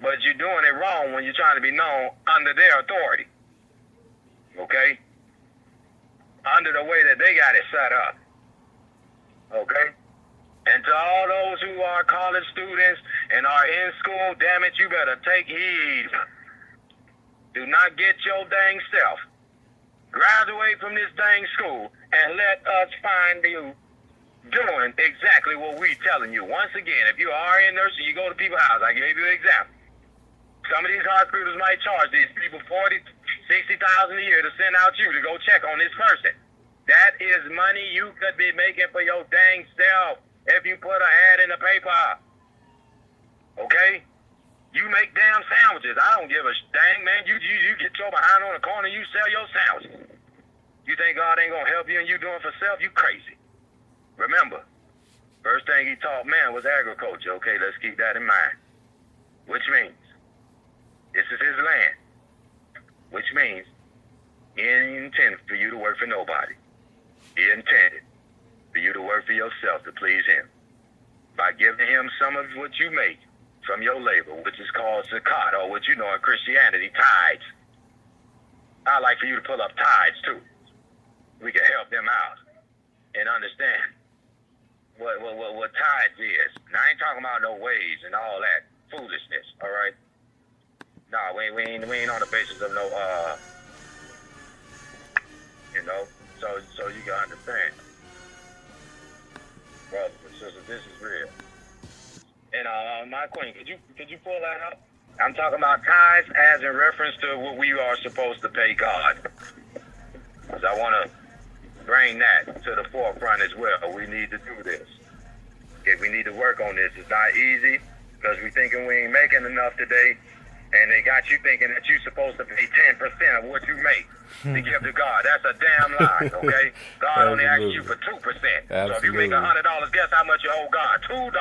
but you're doing it wrong when you're trying to be known under their authority. Okay? Under the way that they got it set up. Okay? And to all those who are college students and are in school, damn it, you better take heed. Do not get your dang self. Graduate from this dang school and let us find you doing exactly what we telling you. Once again, if you are in nursing, you go to people's house. I gave you an example. Some of these hospitals might charge these people $40,000, $60,000 a year to send out you to go check on this person. That is money you could be making for your dang self if you put an ad in the paper. Okay? You make damn sandwiches. I don't give a dang, man. You get your behind on the corner, you sell your sandwiches. You think God ain't gonna help you and you doing for self? You crazy. Remember, first thing he taught man was agriculture. Okay, let's keep that in mind. Which means, this is his land. Which means, he didn't intend for you to work for nobody. He intended for you to work for yourself to please him. By giving him some of what you make from your labor, which is called zakat, or what you know in Christianity, tithes. I'd like for you to pull up tithes too. We can help them out and understand what tithes is. Now, I ain't talking about no ways and all that foolishness, all right? No, we ain't on the basis of no, so you can understand. Brothers and sisters, this is real. And my queen, could you pull that up? I'm talking about tithes as in reference to what we are supposed to pay God. Because I want to bring that to the forefront as well. We need to do this. Okay, we need to work on this. It's not easy because we thinking we ain't making enough today, and they got you thinking that you're supposed to pay 10% of what you make to give to God. That's a damn lie, okay? God only asks you for 2%. So if you make $100, guess how much you owe God? $2.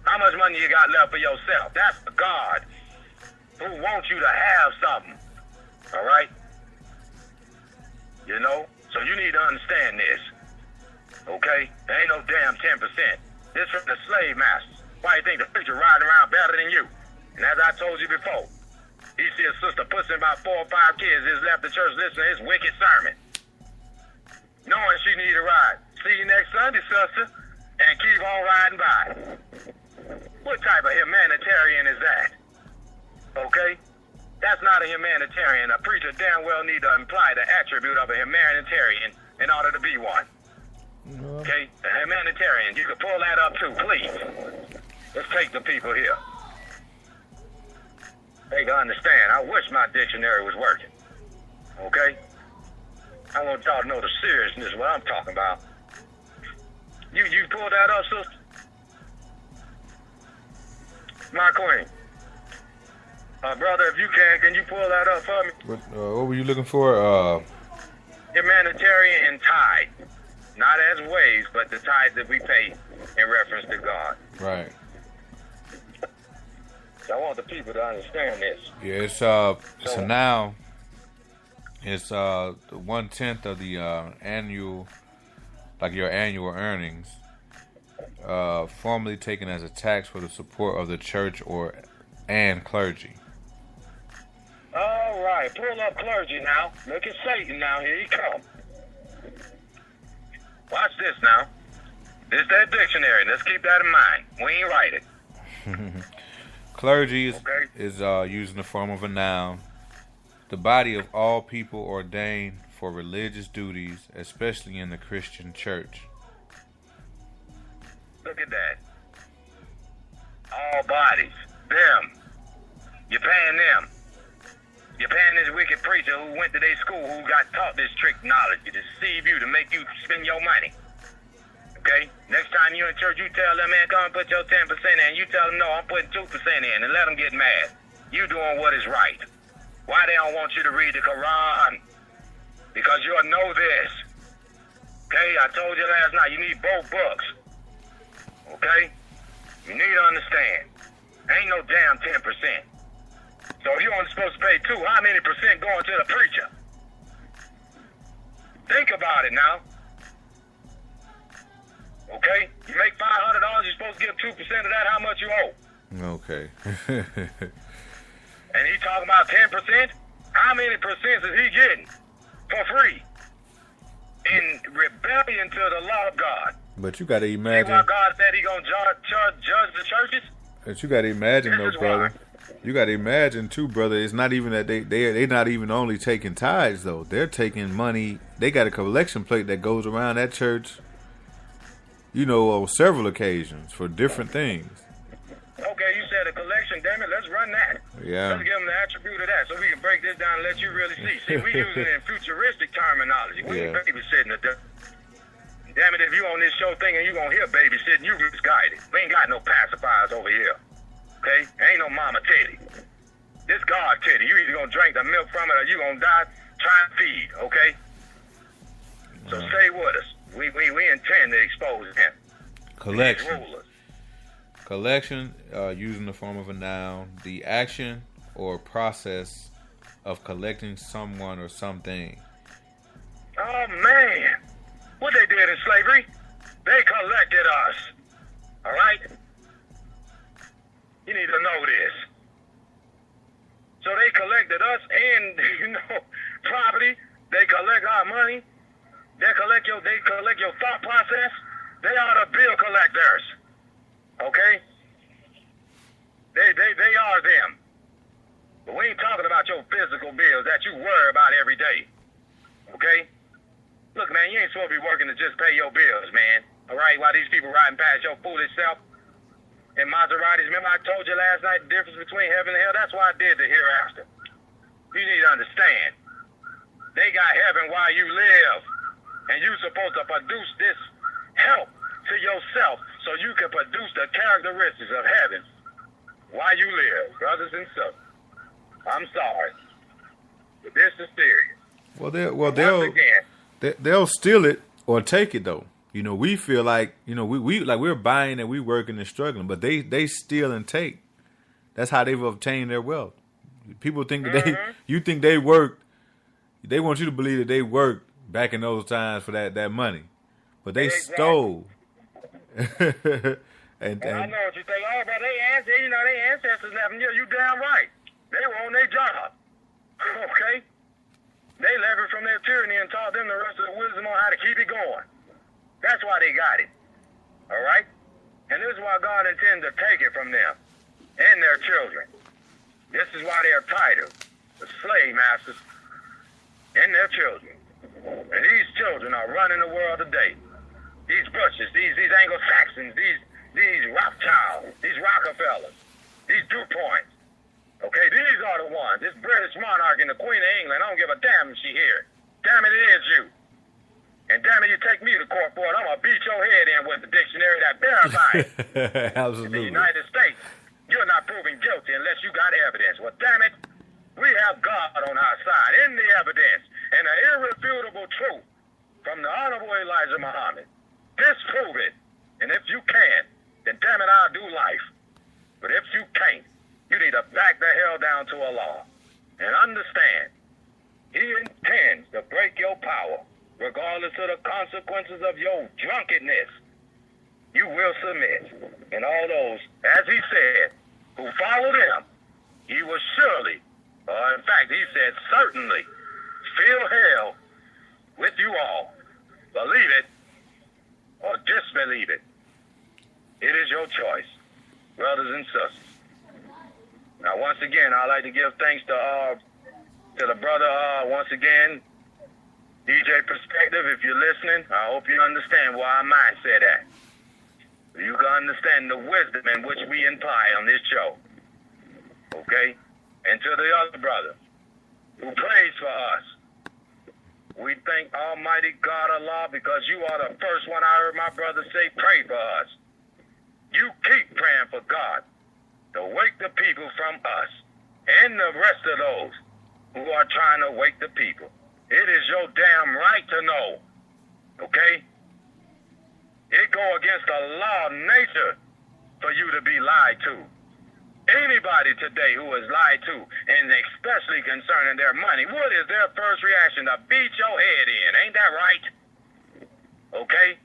How much money you got left for yourself? That's God who wants you to have something, all right? You know? So you need to understand this, okay? There ain't no damn 10%. This from the slave masters. Why you think the preacher riding around better than you? And as I told you before, he see a sister pushing about 4 or 5 kids, just left the church listening to his wicked sermon, knowing she need a ride. See you next Sunday, sister, and keep on riding by. What type of humanitarian is that? Okay? That's not a humanitarian. A preacher damn well need to imply the attribute of a humanitarian in order to be one. Okay? A humanitarian. You can pull that up too, please. Let's take the people here. They can understand. I wish my dictionary was working. Okay? I want y'all to know the seriousness of what I'm talking about. You pull that up, sister? My queen. Brother, if you can you pull that up for me? What were you looking for? Humanitarian and tithe. Not as ways, but the tithe that we pay in reference to God. Right. So I want the people to understand this. Yeah, so now it's 1/10 of the annual, like your annual earnings, formally taken as a tax for the support of the church and clergy. All right, pull up clergy now. Look at Satan now. Here he come. Watch this now. This that dictionary. Let's keep that in mind. We ain't write it. Clergy is used in the form of a noun. The body of all people ordained for religious duties, especially in the Christian church. Look at that. All bodies. Them. You're paying them. You're paying this wicked preacher who went to their school, who got taught this trick knowledge to deceive you, to make you spend your money. Okay? Next time you in church, you tell them, man, come and put your 10% in. You tell them, no, I'm putting 2% in, and let them get mad. You doing what is right. Why they don't want you to read the Quran? Because you'll know this. Okay? I told you last night, you need both books. Okay? You need to understand. Ain't no damn 10%. So if you're only supposed to pay 2, how many percent going to the preacher? Think about it now. Okay? You make $500, you're supposed to give 2% of that. How much you owe? Okay. And he talking about 10%. How many percent is he getting for free in rebellion to the law of God? But you got to See imagine. why God said he gonna judge the churches? But you got to imagine, though, brother. You got to imagine too, brother. It's not even that they not even only taking tithes though. They're taking money. They got a collection plate that goes around that church. You know, on several occasions for different things. Okay, you said a collection. Damn it, let's run that. Yeah. Let's give them the attribute of that, so we can break this down and let you really see. See, we using it in futuristic terminology. We ain't babysitting the. Damn it, if you on this show thinking you gonna hear babysitting, you misguided. We ain't got no pacifiers over here. Okay? Ain't no mama titty. This God titty. You either gonna drink the milk from it or you gonna die trying to feed, okay? So stay with us. We intend to expose him. Collection. Collection, using the form of a noun, the action or process of collecting someone or something. Oh man. What they did in slavery, they collected us. All right? You need to know this. So they collected us and, property. They collect our money. They collect your thought process. They are the bill collectors. Okay? They are them. But we ain't talking about your physical bills that you worry about every day. Okay? Look, man, you ain't supposed to be working to just pay your bills, man. All right? While these people riding past your foolish self in Maseratis. Remember I told you last night the difference between heaven and hell? That's why I did the hereafter. You need to understand. They got heaven while you live. And you're supposed to produce this help to yourself so you can produce the characteristics of heaven while you live, brothers and sisters. I'm sorry. But this is serious. They'll steal it or take it though. You know, we feel like, you know, we like we're buying and we working and struggling, but they steal and take. That's how they've obtained their wealth. People think that you think they worked. They want you to believe that they worked back in those times for that money, but they stole. and I know what you think. Oh, but they ancestors left them. You damn right. They were on their job. Okay. They leveraged from their tyranny and taught them the rest of the wisdom on how to keep it going. That's why they got it. All right? And this is why God intends to take it from them and their children. This is why they are titled the slave masters and their children. And these children are running the world today. These Bushes, these Anglo-Saxons, these Rothschilds, these Rockefellers, these DuPonts. Okay, these are the ones. This British monarch and the Queen of England, I don't give a damn if she here. Damn it, it is you. And damn it, you take me to court for it, I'm going to beat your head in with the dictionary that verifies it. Absolutely. In the United States, you're not proven guilty unless you got evidence. Well, damn it, we have God on our side in the evidence and the irrefutable truth from the Honorable Elijah Muhammad. Disprove it. And if you can, then damn it, I'll do life. But if you can't, you need to back the hell down to Allah and understand he intends to break your power regardless of the consequences of your drunkenness. You will submit. And all those, as he said, who followed him, he will surely, or in fact, he said certainly, fill hell with you all. Believe it or disbelieve it. It is your choice, brothers and sisters. Now, once again, I'd like to give thanks to the brother, once again, DJ Perspective, if you're listening, I hope you understand where our mindset at. You can understand the wisdom in which we imply on this show. Okay? And to the other brother who prays for us, we thank Almighty God Allah because you are the first one I heard my brother say, pray for us. You keep praying for God to wake the people from us and the rest of those who are trying to wake the people. It is your damn right to know, okay? It go against the law of nature for you to be lied to. Anybody today who is lied to, and especially concerning their money, what is their first reaction? To beat your head in. Ain't that right? Okay?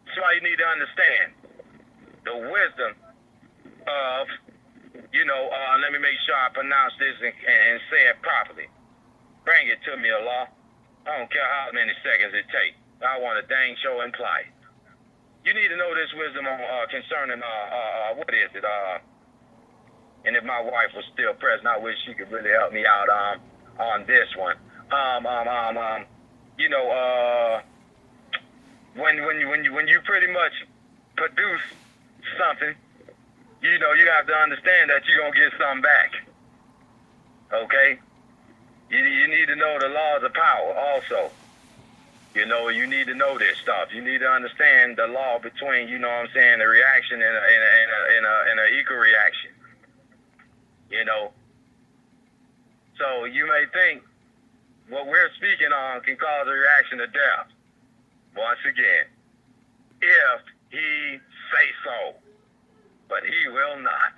That's why you need to understand the wisdom of let me make sure I pronounce this and say it properly. Bring it to me, Allah. I don't care how many seconds it takes. I want a dang show and play. You need to know this wisdom on concerning what is it? And if my wife was still present, I wish she could really help me out on this one. When you pretty much produce something, you have to understand that you're gonna get something back. Okay? You need to know the laws of power also. You need to know this stuff. You need to understand the law between, the reaction and an equal reaction. So you may think what we're speaking on can cause a reaction to death. Once again, if he say so, but he will not.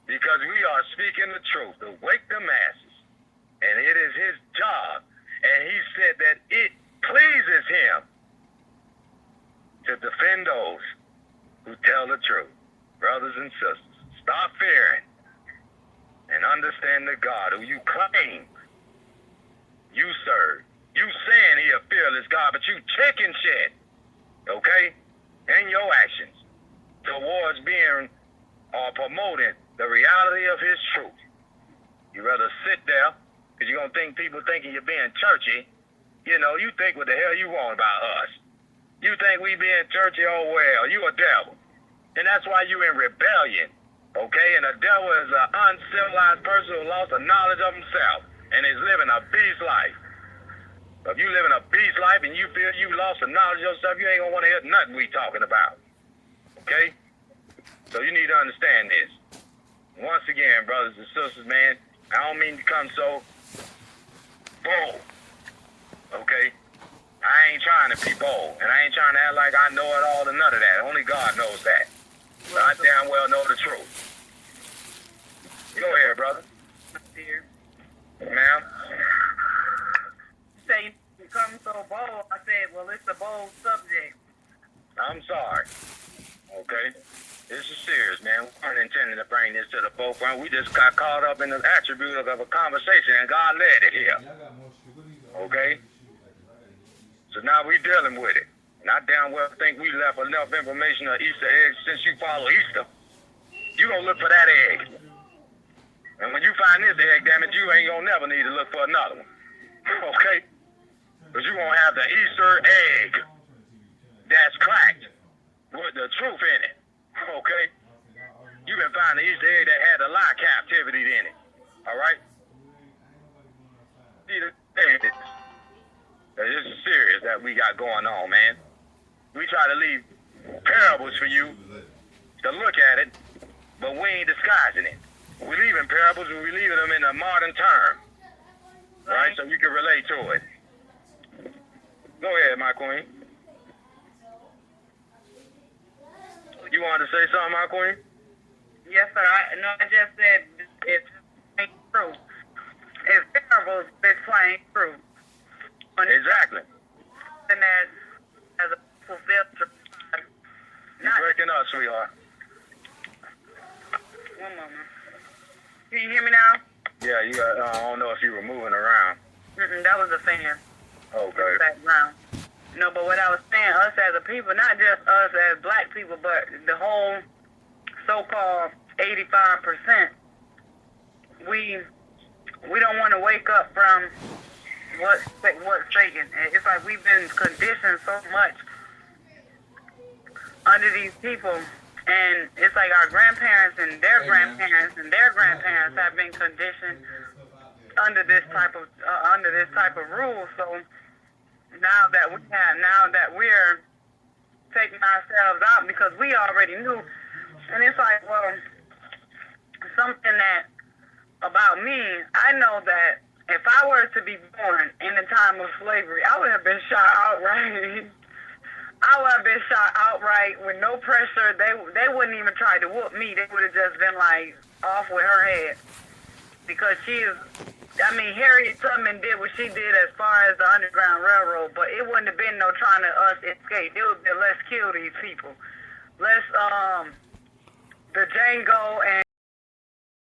Because we are speaking the truth to wake the masses. And it is his job. And he said that it pleases him to defend those who tell the truth. Brothers and sisters, stop fearing and understand the God who you claim you serve. You saying he a fearless God, but you chicken shit, okay, in your actions towards being or promoting the reality of his truth. You rather sit there because you're going to think people thinking you're being churchy. You think what the hell you want about us. You think we being churchy, oh well, you a devil. And that's why you in rebellion, okay? And the devil is an uncivilized person who lost the knowledge of himself and is living a beast life. If you living a beast life and you feel you lost the knowledge of yourself, you ain't gonna want to hear nothing we talking about. Okay? So you need to understand this. Once again, brothers and sisters, man, I don't mean to come so bold. Okay? I ain't trying to be bold, and I ain't trying to act like I know it all and none of that. Only God knows that. But I damn well know the truth. Go ahead, brother. Dear. Ma'am? Say you come so bold. I said, well, it's a bold subject. I'm sorry. Okay? This is serious, man. We weren't intending to bring this to the forefront. We just got caught up in the attribute of a conversation, and God led it here. Okay? So now we dealing with it. And I damn well think we left enough information on Easter eggs since you follow Easter. You gonna look for that egg. And when you find this egg, damn it, you ain't gonna never need to look for another one. Okay? Because you gonna have the Easter egg that's cracked with the truth in it. Okay? You can find the Easter egg that had a lie captivity in it. Alright? This is serious that we got going on, man. We try to leave parables for you to look at it, but we ain't disguising it. We leaving parables, we leaving them in a modern term. Right? So you can relate to it. Go ahead, my queen. You wanted to say something, my queen? Yes, sir. I just said it's plain true. It's parables, it's plain true. Exactly. And that as a fulfilled truth. You're breaking up, sweetheart. One moment. Can you hear me now? Yeah, you got. I don't know if you were moving around. That was a fan. Okay. Background. No, but what I was saying, us as a people, not just us as black people, but the whole so-called 85%, we don't want to wake up from what's Satan. It's like we've been conditioned so much under these people, and it's like our grandparents and their grandparents and their grandparents have been conditioned under this type of rule. So now that we're taking ourselves out because we already knew, and it's like, well, something that about me, I know that if I were to be born in the time of slavery, I would have been shot outright. I would have been shot outright with no pressure. They wouldn't even try to whoop me. They would have just been like off with her head. Because Harriet Tubman did what she did as far as the Underground Railroad, but it wouldn't have been no trying to us escape. It would have been let's kill these people. Let's the Django and